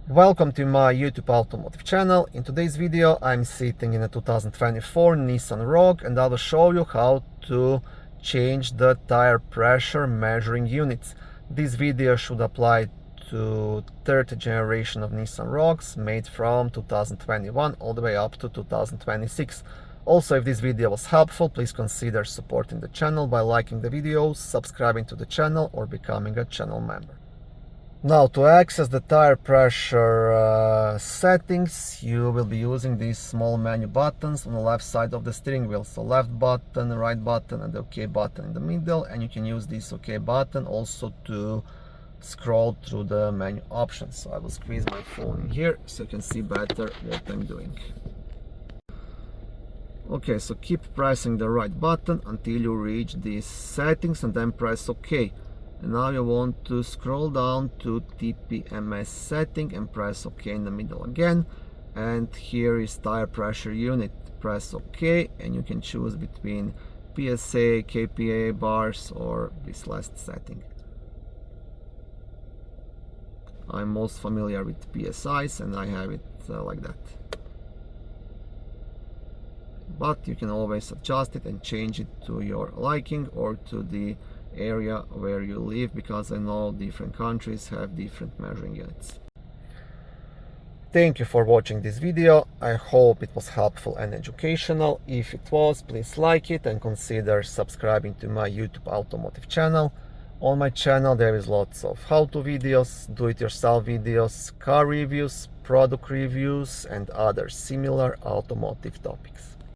Welcome to my YouTube automotive channel. In today's video I'm sitting in a 2024 Nissan Rogue and I will show you how to change the tire pressure measuring units. This video should apply to third generation of Nissan Rogues made from 2021 all the way up to 2026. Also, if this video was helpful, please consider supporting the channel by liking the video, subscribing to the channel or becoming a channel member. Now, to access the tire pressure settings, you will be using these small menu buttons on the left side of the steering wheel. So left button, right button and the OK button in the middle, and you can use this OK button also to scroll through the menu options. So I will squeeze my phone in here so you can see better what I'm doing. Okay, so keep pressing the right button until you reach these settings and then press OK. And now you want to scroll down to TPMS setting and press OK in the middle again. And here is tire pressure unit. Press OK and you can choose between PSA, kPa, bars or this last setting. I'm most familiar with PSIs and I have it like that. But you can always adjust it and change it to your liking or to the area where you live, because I know different countries have different measuring units. Thank you for watching this video. I hope it was helpful and educational. If it was, please like it and consider subscribing to my YouTube automotive channel. On my channel there is lots of how-to videos, do-it-yourself videos, car reviews, product reviews and other similar automotive topics.